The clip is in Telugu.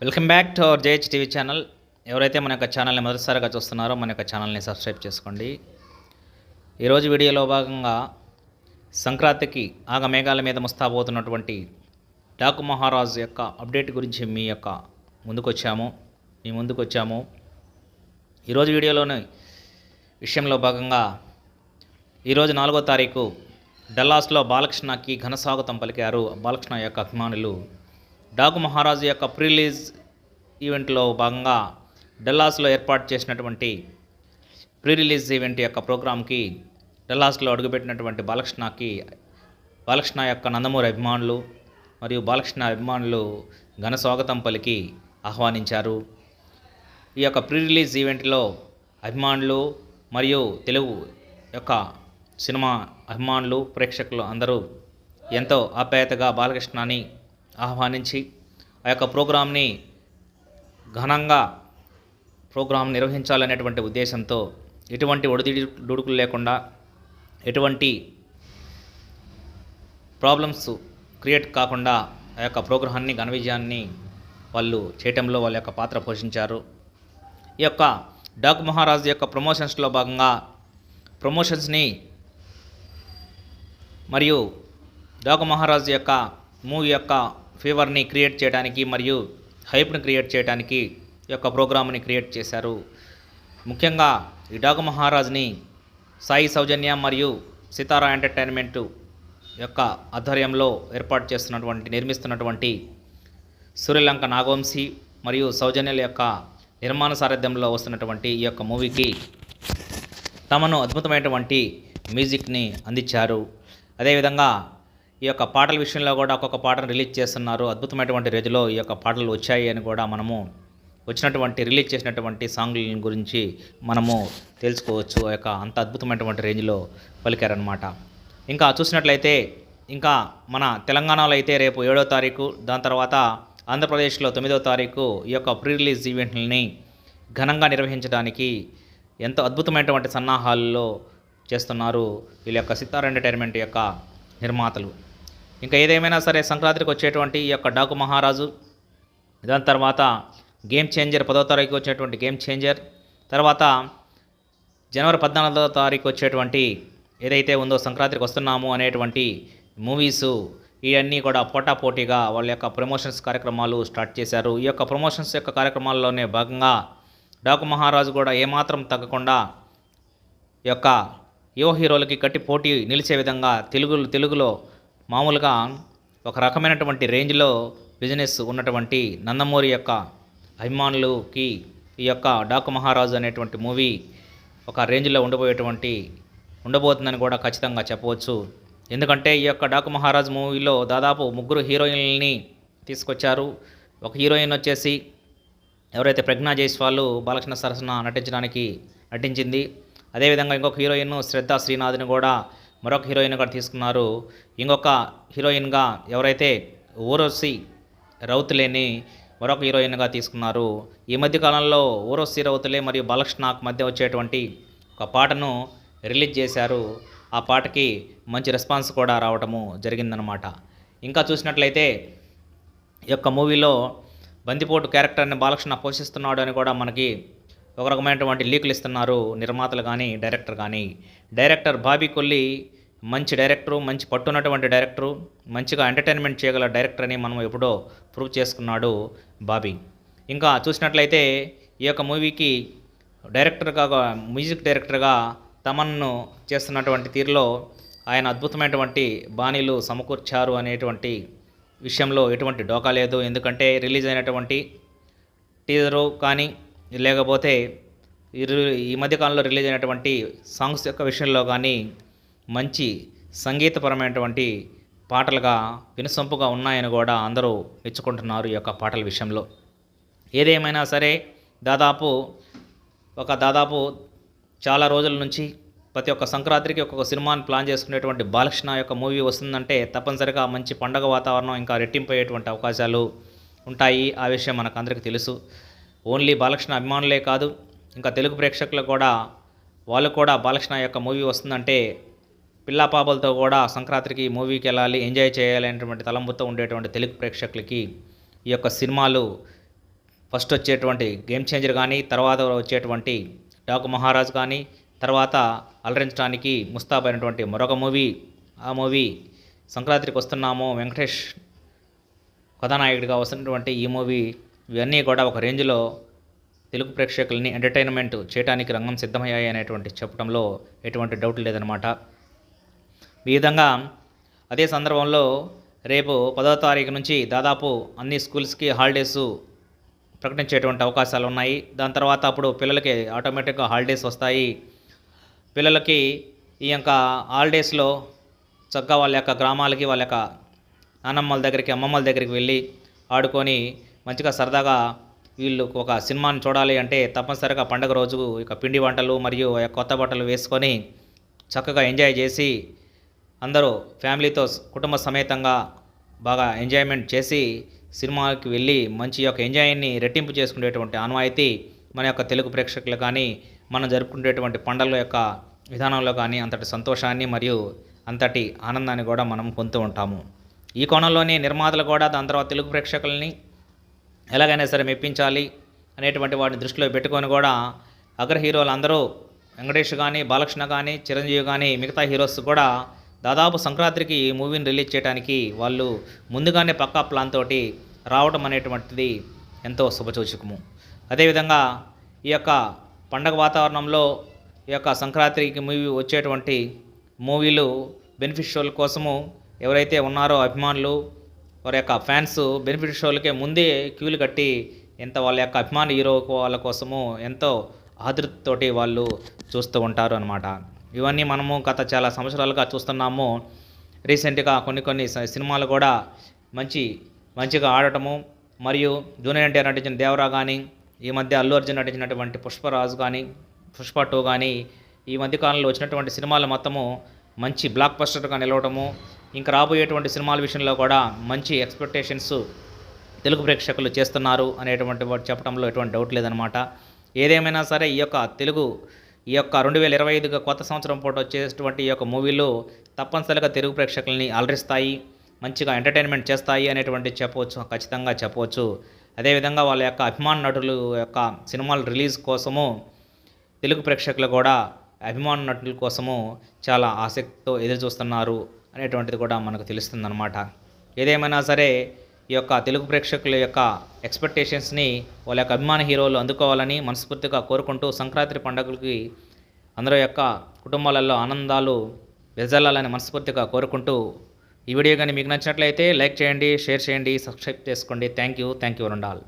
Welcome back to our JH TV channel. ఎవరైతే మన యొక్క ఛానల్ని మొదటిసారిగా చూస్తున్నారో మన యొక్క ఛానల్ని సబ్స్క్రైబ్ చేసుకోండి. ఈరోజు వీడియోలో భాగంగా సంక్రాంతికి ఆగమేఘాల మీద ముస్తాబోతున్నటువంటి డాకు మహారాజ్ యొక్క అప్డేట్ గురించి మీ ముందుకు వచ్చాము. ఈరోజు వీడియోలోని విషయంలో భాగంగా ఈరోజు 4వ తారీఖు డల్లాస్లో బాలకృష్ణకి ఘన స్వాగతం పలికారు బాలకృష్ణ యొక్క అభిమానులు. డాకు మహారాజు యొక్క ప్రీ రిలీజ్ ఈవెంట్లో భాగంగా డల్లాస్లో ఏర్పాటు చేసినటువంటి ప్రీ రిలీజ్ ఈవెంట్ యొక్క ప్రోగ్రాంకి డల్లాస్లో అడుగుపెట్టినటువంటి బాలకృష్ణ యొక్క నందమూరి అభిమానులు మరియు బాలకృష్ణ అభిమానులు ఘన స్వాగతం పలికి ఆహ్వానించారు. ఈ యొక్క ప్రీ రిలీజ్ ఈవెంట్లో అభిమానులు మరియు తెలుగు యొక్క సినిమా అభిమానులు ప్రేక్షకులు అందరూ ఎంతో ఆప్యాయతగా బాలకృష్ణని ఆహ్వానించి ఆ యొక్క ప్రోగ్రాంని ఘనంగా నిర్వహించాలనేటువంటి ఉద్దేశంతో ఎటువంటి ఒడిదుడుకులు లేకుండా ఎటువంటి ప్రాబ్లమ్స్ క్రియేట్ కాకుండా ఆ యొక్క ప్రోగ్రాన్ని ఘన విజయాన్ని వాళ్ళు చేయటంలో వాళ్ళ యొక్క పాత్ర పోషించారు. ఈ యొక్క డాకు మహారాజ్ యొక్క ప్రమోషన్స్లో భాగంగా ప్రమోషన్స్ని మరియు డాకు మహారాజ్ యొక్క మూవీ యొక్క ఫీవర్ని క్రియేట్ చేయడానికి మరియు హైప్ని క్రియేట్ చేయడానికి ఈ యొక్క ప్రోగ్రామ్ని క్రియేట్ చేశారు. ముఖ్యంగా ఈ డాకు మహారాజ్ని సాయి సౌజన్య మరియు సితారా ఎంటర్టైన్మెంట్ యొక్క ఆధ్వర్యంలో నిర్మిస్తున్నటువంటి సూర్యలంక నాగవంశీ మరియు సౌజన్యల యొక్క నిర్మాణ సారథ్యంలో వస్తున్నటువంటి ఈ యొక్క మూవీకి తమను అద్భుతమైనటువంటి మ్యూజిక్ని అందించారు. అదేవిధంగా ఈ యొక్క పాటల విషయంలో కూడా ఒక్కొక్క పాటను రిలీజ్ చేస్తున్నారు. అద్భుతమైనటువంటి రేంజ్లో ఈ యొక్క పాటలు వచ్చాయి అని కూడా మనము రిలీజ్ చేసినటువంటి సాంగ్ల గురించి మనము తెలుసుకోవచ్చు. ఆ యొక్క అంత అద్భుతమైనటువంటి రేంజ్లో పలికారనమాట. ఇంకా చూసినట్లయితే ఇంకా మన తెలంగాణలో అయితే రేపు 7వ తారీఖు, దాని తర్వాత ఆంధ్రప్రదేశ్లో 9వ తారీఖు ఈ యొక్క ప్రీ రిలీజ్ ఈవెంట్లని ఘనంగా నిర్వహించడానికి ఎంతో అద్భుతమైనటువంటి సన్నాహాల్లో చేస్తున్నారు వీళ్ళ యొక్క సితారా ఎంటర్టైన్మెంట్ యొక్క నిర్మాతలు. ఇంకా ఏదేమైనా సరే సంక్రాంతికి వచ్చేటువంటి ఈ యొక్క డాకు మహారాజు, దాని తర్వాత గేమ్ చేంజర్ 10వ తారీఖు వచ్చేటువంటి గేమ్ చేంజర్, తర్వాత జనవరి 14వ తారీఖు వచ్చేటువంటి ఏదైతే ఉందో సంక్రాంతికి వస్తున్నాము అనేటువంటి మూవీసు ఇవన్నీ కూడా పోటాపోటీగా వాళ్ళ యొక్క ప్రమోషన్స్ కార్యక్రమాలు స్టార్ట్ చేశారు. ఈ యొక్క ప్రమోషన్స్ యొక్క కార్యక్రమాల్లోనే భాగంగా డాకు మహారాజు కూడా ఏమాత్రం తగ్గకుండా ఈ యొక్క యువ హీరోలకి కట్టి పోటీ నిలిచే విధంగా తెలుగులో మామూలుగా ఒక రకమైనటువంటి రేంజ్లో బిజినెస్ ఉన్నటువంటి నందమూరి యొక్క అభిమానులకి ఈ యొక్క డాకు మహారాజు అనేటువంటి మూవీ ఒక రేంజ్లో ఉండబోతుందని కూడా ఖచ్చితంగా చెప్పవచ్చు. ఎందుకంటే ఈ యొక్క డాకు మహారాజు మూవీలో దాదాపు 3 హీరోయిన్లని తీసుకొచ్చారు. ఒక హీరోయిన్ వచ్చేసి ఎవరైతే ప్రజ్ఞా జైస్వాల్ బాలకృష్ణ సరసన నటించింది. అదేవిధంగా ఇంకొక హీరోయిన్ శ్రద్ధా శ్రీనాథ్ని కూడా మరొక హీరోయిన్గా తీసుకున్నారు. ఇంకొక హీరోయిన్గా ఎవరైతే ఊర్వశి రౌతులేని మరొక హీరోయిన్గా తీసుకున్నారు. ఈ మధ్య కాలంలో ఊర్వశి రౌతులే మరియు బాలకృష్ణకు మధ్య వచ్చేటువంటి ఒక పాటను రిలీజ్ చేశారు. ఆ పాటకి మంచి రెస్పాన్స్ కూడా రావటము జరిగిందనమాట. ఇంకా చూసినట్లయితే ఈ యొక్క మూవీలో బందిపోటు క్యారెక్టర్ని బాలకృష్ణ పోషిస్తున్నాడు అని కూడా మనకి ఒక రకమైనటువంటి లీకులు ఇస్తున్నారు నిర్మాతలు కానీ డైరెక్టర్ బాబీ కొల్లి మంచి డైరెక్టరు, మంచి పట్టున్నటువంటి డైరెక్టరు, మంచిగా ఎంటర్టైన్మెంట్ చేయగల డైరెక్టర్ అని మనం ఎప్పుడో ప్రూవ్ చేసుకున్నాడు బాబీ. ఇంకా చూసినట్లయితే ఈ యొక్క మూవీకి మ్యూజిక్ డైరెక్టర్గా తమన్ను చేస్తున్నటువంటి తీరులో ఆయన అద్భుతమైనటువంటి బాణీలు సమకూర్చారు అనేటువంటి విషయంలో ఎటువంటి డోకా లేదు. ఎందుకంటే రిలీజ్ అయినటువంటి టీజరు కానీ లేకపోతే ఈ మధ్యకాలంలో రిలీజ్ అయినటువంటి సాంగ్స్ యొక్క విషయంలో కానీ మంచి సంగీతపరమైనటువంటి పాటలుగా వినసొంపుగా ఉన్నాయని కూడా అందరూ మెచ్చుకుంటున్నారు ఈ యొక్క పాటల విషయంలో. ఏదేమైనా సరే దాదాపు చాలా రోజుల నుంచి ప్రతి ఒక్క సంక్రాంతికి ఒక్కొక్క సినిమాని ప్లాన్ చేసుకునేటువంటి బాలకృష్ణ యొక్క మూవీ వస్తుందంటే తప్పనిసరిగా మంచి పండగ వాతావరణం ఇంకా రెట్టింపయ్యేటువంటి అవకాశాలు ఉంటాయి. ఆ విషయం మనకు అందరికీ తెలుసు. ఓన్లీ బాలకృష్ణ అభిమానులే కాదు, ఇంకా తెలుగు ప్రేక్షకులకు కూడా వాళ్ళు కూడా బాలకృష్ణ యొక్క మూవీ వస్తుందంటే పిల్లాపాపలతో కూడా సంక్రాంతికి మూవీకి వెళ్ళాలి, ఎంజాయ్ చేయాలి అనేటువంటి తలంపుతో ఉండేటువంటి తెలుగు ప్రేక్షకులకి ఈ యొక్క సినిమాలు ఫస్ట్ వచ్చేటువంటి గేమ్ చేంజర్ కానీ, తర్వాత వచ్చేటువంటి డాకు మహారాజ్ కానీ, తర్వాత అలరించడానికి ముస్తాబైనటువంటి మరొక మూవీ. ఆ మూవీ సంక్రాంతికి వస్తున్నాము, వెంకటేష్ కథానాయకుడిగా వస్తున్నటువంటి ఈ మూవీ, ఇవన్నీ కూడా ఒక రేంజ్లో తెలుగు ప్రేక్షకుల్ని ఎంటర్టైన్మెంట్ చేయడానికి రంగం సిద్ధమయ్యాయి అనేటువంటి చెప్పడంలో ఎటువంటి డౌట్ లేదనమాట. ఈ విధంగా అదే సందర్భంలో రేపు 10వ తారీఖు నుంచి దాదాపు అన్ని స్కూల్స్కి హాలిడేస్ ప్రకటించేటువంటి అవకాశాలు ఉన్నాయి. దాని తర్వాత అప్పుడు పిల్లలకి ఆటోమేటిక్గా హాలిడేస్ వస్తాయి. పిల్లలకి ఈ యొక్క హాలిడేస్లో చక్కగా వాళ్ళ యొక్క గ్రామాలకి, వాళ్ళ యొక్క నానమ్మల దగ్గరికి, అమ్మమ్మల దగ్గరికి వెళ్ళి ఆడుకొని మంచిగా సరదాగా వీళ్ళు ఒక సినిమాని చూడాలి అంటే తప్పనిసరిగా పండుగ రోజు ఇక పిండి వంటలు మరియు కొత్త బట్టలు వేసుకొని చక్కగా ఎంజాయ్ చేసి అందరూ ఫ్యామిలీతో కుటుంబ సమేతంగా బాగా ఎంజాయ్మెంట్ చేసి సినిమాకి వెళ్ళి మంచి యొక్క ఎంజాయ్ని రెట్టింపు చేసుకునేటువంటి ఆనవాయితీ మన యొక్క తెలుగు ప్రేక్షకులు కానీ, మనం జరుపుకునేటువంటి పండుగల యొక్క విధానంలో కానీ అంతటి సంతోషాన్ని మరియు అంతటి ఆనందాన్ని కూడా మనం పొందుతూ ఉంటాము. ఈ కోణంలోనే నిర్మాతలు కూడా దాని తర్వాత తెలుగు ప్రేక్షకుల్ని ఎలాగైనా సరే మెప్పించాలి అనేటువంటి వాటిని దృష్టిలో పెట్టుకొని కూడా అగ్ర హీరోలు అందరూ వెంకటేష్ కానీ, బాలకృష్ణ కానీ, చిరంజీవి కానీ, మిగతా హీరోస్ కూడా దాదాపు సంక్రాంతికి ఈ మూవీని రిలీజ్ చేయడానికి వాళ్ళు ముందుగానే పక్కా ప్లాన్ తోటి రావడం అనేటువంటిది ఎంతో శుభసూచకము. అదేవిధంగా ఈ యొక్క పండగ వాతావరణంలో ఈ యొక్క సంక్రాంతికి మూవీ వచ్చేటువంటి మూవీలు బెనిఫిట్ షోల కోసము ఎవరైతే ఉన్నారో అభిమానులు, వారి యొక్క ఫ్యాన్స్ బెనిఫిట్ షోలకే ముందే క్యూలు కట్టి ఎంత వాళ్ళ యొక్క అభిమాన హీరో వాళ్ళ కోసము ఎంతో ఆతృతతోటి వాళ్ళు చూస్తూ ఉంటారు అన్నమాట. ఇవన్నీ మనము గత చాలా సంవత్సరాలుగా చూస్తున్నాము. రీసెంట్గా కొన్ని సినిమాలు కూడా మంచిగా ఆడటము, మరియు జూనియర్ ఎన్టీఆర్ నటించిన దేవరా కానీ, ఈ మధ్య అల్లు అర్జున్ నటించినటువంటి పుష్పరాజు కానీ, పుష్ప 2 కానీ, ఈ మధ్యకాలంలో వచ్చినటువంటి సినిమాలు మొత్తము మంచి బ్లాక్ బస్టర్గా నిలవడము, ఇంకా రాబోయేటువంటి సినిమాల విషయంలో కూడా మంచి ఎక్స్పెక్టేషన్స్ తెలుగు ప్రేక్షకులు చేస్తున్నారు అనేటువంటి వాటి చెప్పడంలో ఎటువంటి డౌట్ లేదనమాట. ఏదేమైనా సరే ఈ యొక్క 2025 కొత్త సంవత్సరం పూట వచ్చేటువంటి ఈ యొక్క మూవీలు తప్పనిసరిగా తెలుగు ప్రేక్షకుల్ని అలరిస్తాయి, మంచిగా ఎంటర్టైన్మెంట్ చేస్తాయి అనేటువంటి ఖచ్చితంగా చెప్పవచ్చు. అదేవిధంగా వాళ్ళ యొక్క అభిమాన నటుల యొక్క సినిమాల రిలీజ్ కోసము తెలుగు ప్రేక్షకులు కూడా అభిమాన నటుల కోసము చాలా ఆసక్తితో ఎదురు చూస్తున్నారు అనేటువంటిది కూడా మనకు తెలుస్తుందన్నమాట. ఏదేమైనా సరే ఈ యొక్క తెలుగు ప్రేక్షకుల యొక్క ఎక్స్పెక్టేషన్స్ని వాళ్ళ యొక్క అభిమాన హీరోలు అందుకోవాలని మనస్ఫూర్తిగా కోరుకుంటూ, సంక్రాంతి పండుగలకి అందరూ యొక్క కుటుంబాలలో ఆనందాలు వెదజల్లాలని మనస్ఫూర్తిగా కోరుకుంటూ, ఈ వీడియో కానీ మీకు నచ్చినట్లయితే లైక్ చేయండి, షేర్ చేయండి, సబ్స్క్రైబ్ చేసుకోండి. Thank you one and all.